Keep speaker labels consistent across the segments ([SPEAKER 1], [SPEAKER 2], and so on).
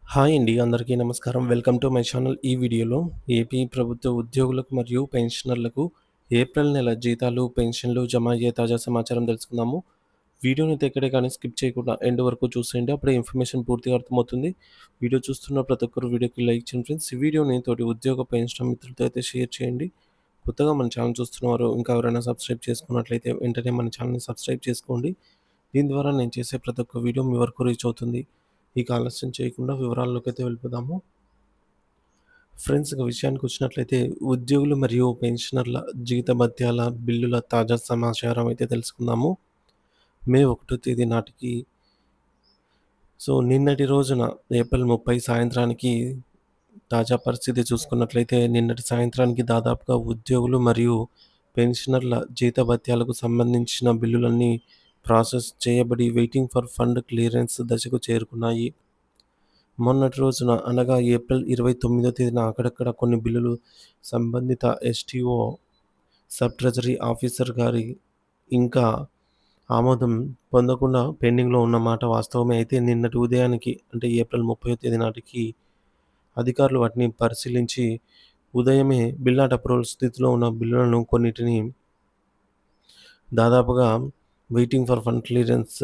[SPEAKER 1] Hi అండి. అందరికీ నమస్కారం. Welcome to my channel. ఈ వీడియోలో ఏపీ ప్రభుత్వ ఉద్యోగులకు మరియు పెన్షనర్లకు ఏప్రిల్ నెల జీతాలు, పెన్షన్లు జమ అయ్యే తాజా సమాచారం తెలుసుకుందాము. వీడియోనైతే ఎక్కడే కానీ స్కిప్ చేయకుండా ఎండ్ వరకు చూసేయండి. అప్పుడే ఇన్ఫర్మేషన్ పూర్తిగా అర్థమవుతుంది. వీడియో చూస్తున్న ప్రతి ఒక్కరు వీడియోకి లైక్ చేయండి ఫ్రెండ్స్. ఈ వీడియోని తోటి ఉద్యోగ పెన్షన్ మిత్రులతో అయితే షేర్ చేయండి. కొత్తగా మన ఛానల్ చూస్తున్నవారు ఇంకా ఎవరైనా సబ్స్క్రైబ్ చేసుకున్నట్లయితే వెంటనే మన ఛానల్‌ని సబ్స్క్రైబ్ చేసుకోండి. దీని ద్వారా నేను చేసే ప్రతి ఒక్క వీడియో మీ వరకు రీచ్ అవుతుంది. ఇక ఆలస్యం చేయకుండా వివరాల్లోకైతే వెళ్ళిపోదాము. ఫ్రెండ్స్, ఇక విషయానికొచ్చినట్లయితే ఉద్యోగులు మరియు పెన్షనర్ల జీతభత్యాల బిల్లుల తాజా సమాచారం అయితే తెలుసుకుందాము. మే 1 తేదీ నాటికి నిన్నటి రోజున ఏప్రిల్ 30 సాయంత్రానికి తాజా పరిస్థితి చూసుకున్నట్లయితే నిన్నటి సాయంత్రానికి దాదాపుగా ఉద్యోగులు మరియు పెన్షనర్ల జీతభత్యాలకు సంబంధించిన బిల్లులన్నీ ప్రాసెస్ చేయబడి వెయిటింగ్ ఫర్ ఫండ్ క్లియరెన్స్ దశకు చేరుకున్నాయి. మొన్నటి రోజున అనగా ఏప్రిల్ 29వ తేదీన అక్కడక్కడ కొన్ని బిల్లులు సంబంధిత ఎస్టీఓ, సబ్ ట్రెజరీ ఆఫీసర్ గారి ఇంకా ఆమోదం పొందకుండా పెండింగ్‌లో ఉన్నమాట వాస్తవమే. అయితే నిన్నటి ఉదయానికి అంటే ఏప్రిల్ 30వ తేదీ నాటికి అధికారులు వాటిని పరిశీలించి ఉదయమే బిల్ నాట్ అప్రూవల్ స్థితిలో ఉన్న బిల్లులను కొన్నిటిని దాదాపుగా వెయిటింగ్ ఫర్ ఫండ్ క్లియరెన్స్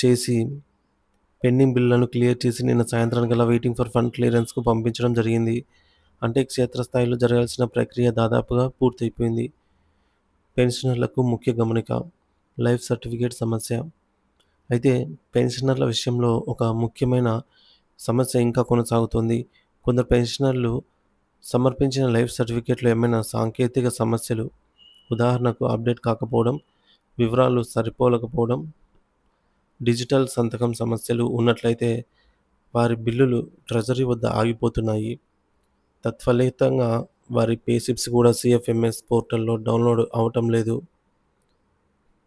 [SPEAKER 1] చేసి పెండింగ్ బిల్లులను క్లియర్ చేసి నిన్న సాయంత్రానికల్లా వెయిటింగ్ ఫర్ ఫండ్ క్లియరెన్స్‌కు పంపించడం జరిగింది. అంటే క్షేత్రస్థాయిలో జరగాల్సిన ప్రక్రియ దాదాపుగా పూర్తయిపోయింది. పెన్షనర్లకు ముఖ్య గమనిక. లైఫ్ సర్టిఫికేట్ సమస్య. అయితే పెన్షనర్ల విషయంలో ఒక ముఖ్యమైన సమస్య ఇంకా కొనసాగుతోంది. కొందరు పెన్షనర్లు సమర్పించిన లైఫ్ సర్టిఫికేట్‌లో ఏమైనా సాంకేతిక సమస్యలు, ఉదాహరణకు అప్డేట్ కాకపోవడం, వివరాలు సరిపోలకపోవడం, డిజిటల్ సంతకం సమస్యలు ఉన్నట్లయితే వారి బిల్లులు ట్రెజరీ వద్ద ఆగిపోతున్నాయి. తత్ఫలితంగా వారి పేసిప్స్ కూడా సీఎఫ్ఎంఎస్ పోర్టల్‌లో డౌన్‌లోడ్ అవ్వటం లేదు.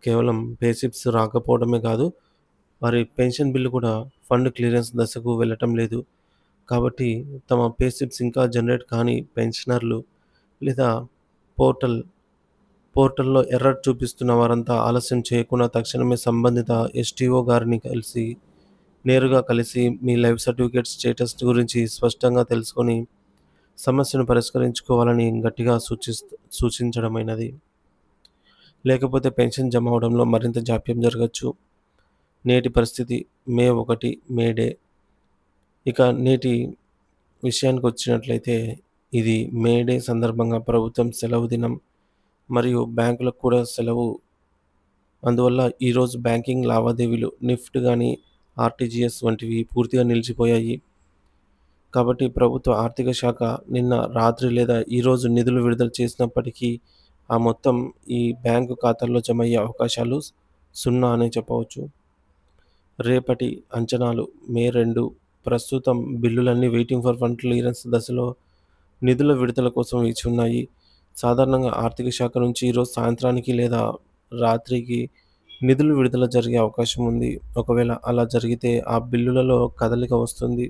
[SPEAKER 1] కేవలం పేసిప్స్ రాకపోవడమే కాదు, వారి పెన్షన్ బిల్లు కూడా ఫండ్ క్లియరెన్స్ దశకు వెళ్ళటం లేదు. కాబట్టి తమ పేసిప్స్ ఇంకా జనరేట్ కాని పెన్షనర్లు లేదా పోర్టల్ పోర్టల్‌లో ఎర్రర్ చూపిస్తున్న వారంతా ఆలస్యం చేయకుండా తక్షణమే సంబంధిత ఎస్టీఓ గారిని నేరుగా కలిసి మీ లైఫ్ సర్టిఫికేట్ స్టేటస్ గురించి స్పష్టంగా తెలుసుకొని సమస్యను పరిష్కరించుకోవాలని గట్టిగా సూచించడమైనది. లేకపోతే పెన్షన్ జమ అవ్వడంలో మరింత జాప్యం జరగొచ్చు. నేటి పరిస్థితి మే 1 మే డే. ఇక నేటి విషయానికొచ్చినట్లయితే ఇది మే డే సందర్భంగా ప్రభుత్వం సెలవు దినం మరియు బ్యాంకులకు కూడా సెలవు. అందువల్ల ఈరోజు బ్యాంకింగ్ లావాదేవీలు నిఫ్ట్ గాని, ఆర్టీజీఎస్ వంటివి పూర్తిగా నిలిచిపోయాయి. కాబట్టి ప్రభుత్వ ఆర్థిక శాఖ నిన్న రాత్రి లేదా ఈరోజు నిధులు విడుదల చేసినప్పటికీ ఆ మొత్తం ఈ బ్యాంకు ఖాతాల్లో జమ అయ్యే అవకాశాలు సున్నా అనే చెప్పవచ్చు. రేపటి అంచనాలు మే 2. ప్రస్తుతం బిల్లులన్నీ వెయిటింగ్ ఫర్ ఫండ్ క్లియరెన్స్ దశలో నిధుల విడుదల కోసం వేచి ఉన్నాయి. సాధారణంగా ఆర్థిక శాఖ నుంచి ఈరోజు సాయంత్రానికి లేదా రాత్రికి నిధులు విడుదల జరిగే అవకాశం ఉంది. ఒకవేళ అలా జరిగితే ఆ బిల్లులలో కదలిక వస్తుంది.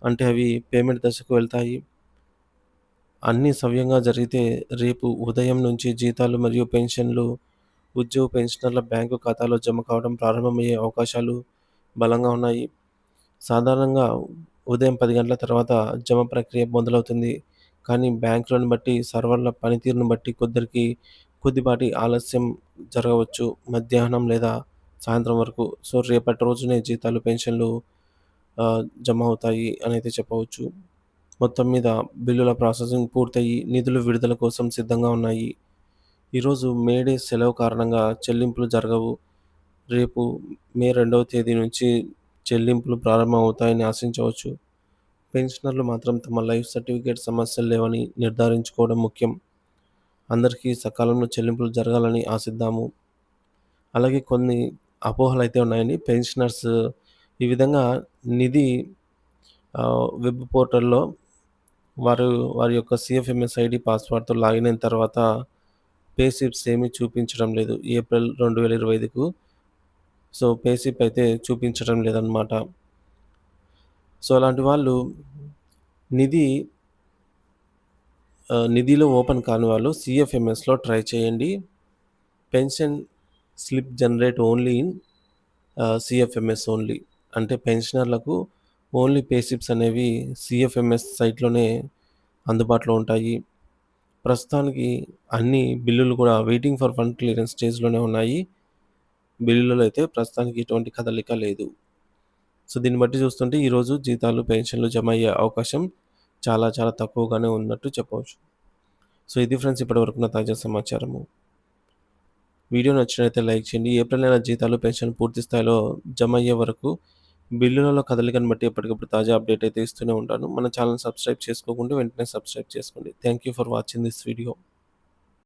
[SPEAKER 1] అంటే అవి పేమెంట్ దశకు వెళ్తాయి. అన్నీ సవ్యంగా జరిగితే రేపు ఉదయం నుంచి జీతాలు మరియు పెన్షన్లు ఉద్యోగ పెన్షనర్ల బ్యాంకు ఖాతాలో జమ కావడం ప్రారంభమయ్యే అవకాశాలు బలంగా ఉన్నాయి. సాధారణంగా ఉదయం 10 గంటల తర్వాత జమ ప్రక్రియ మొదలవుతుంది. కానీ బ్యాంకులను బట్టి, సర్వర్ల పనితీరును బట్టి కొద్దిపాటి ఆలస్యం జరగవచ్చు. మధ్యాహ్నం లేదా సాయంత్రం వరకు. రేపటి రోజునే జీతాలు, పెన్షన్లు జమ అవుతాయి అనైతే చెప్పవచ్చు. మొత్తం మీద బిల్లుల ప్రాసెసింగ్ పూర్తయ్యి నిధులు విడుదల కోసం సిద్ధంగా ఉన్నాయి. ఈరోజు మే డే సెలవు కారణంగా చెల్లింపులు జరగవు. రేపు మే 2వ తేదీ నుంచి చెల్లింపులు ప్రారంభమవుతాయని ఆశించవచ్చు. పెన్షనర్లు మాత్రం తమ లైఫ్ సర్టిఫికేట్ సమస్యలు లేవని నిర్ధారించుకోవడం ముఖ్యం. అందరికీ సకాలంలో చెల్లింపులు జరగాలని ఆశిద్దాము. అలాగే కొన్ని అపోహలైతే ఉన్నాయండి. పెన్షనర్స్ ఈ విధంగా నిధి వెబ్ పోర్టల్‌లో వారి యొక్క సీఎఫ్ఎంఎస్ ఐడీ, పాస్వర్డ్‌తో లాగిన్ అయిన తర్వాత పేస్లిప్స్ ఏమీ చూపించడం లేదు. ఏప్రిల్ 2025కు పేస్లిప్ అయితే చూపించడం లేదనమాట. అలాంటి వాళ్ళు నిధి నిధిలో ఓపెన్ కాని వాళ్ళు సీఎఫ్ఎంఎస్‌లో ట్రై చేయండి. Pension slip generate only in CFMS only. అంటే పెన్షనర్లకు ఓన్లీ పేసిప్స్ అనేవి సీఎఫ్ఎంఎస్ సైట్‌లోనే అందుబాటులో ఉంటాయి. ప్రస్తుతానికి అన్ని బిల్లులు కూడా వెయిటింగ్ ఫర్ ఫండ్ క్లియరెన్స్ స్టేజ్‌లోనే ఉన్నాయి. బిల్లులలో అయితే ప్రస్తుతానికి ఎటువంటి కదలిక లేదు. సో, దీన్ని బట్టి చూస్తుంటే ఈరోజు జీతాలు, పెన్షన్‌లు జమ అయ్యే అవకాశం చాలా చాలా తక్కువగానే ఉన్నట్టు చెప్పవచ్చు. సో, ఇది ఫ్రెండ్స్ ఇప్పటివరకు నా తాజా సమాచారము. వీడియో నచ్చినట్లయితే లైక్ చేయండి. ఏప్రిల్ నెల జీతాలు, పెన్షన్ పూర్తి స్థాయిలో జమ అయ్యే వరకు బిల్లులలో కదలికను బట్టి ఎప్పటికప్పుడు తాజా అప్డేట్ అయితే ఇస్తూనే ఉంటాను. మన ఛానెల్‌ని సబ్స్క్రైబ్ చేసుకోకుంటే వెంటనే సబ్స్క్రైబ్ చేసుకోండి. Thank you for watching this video.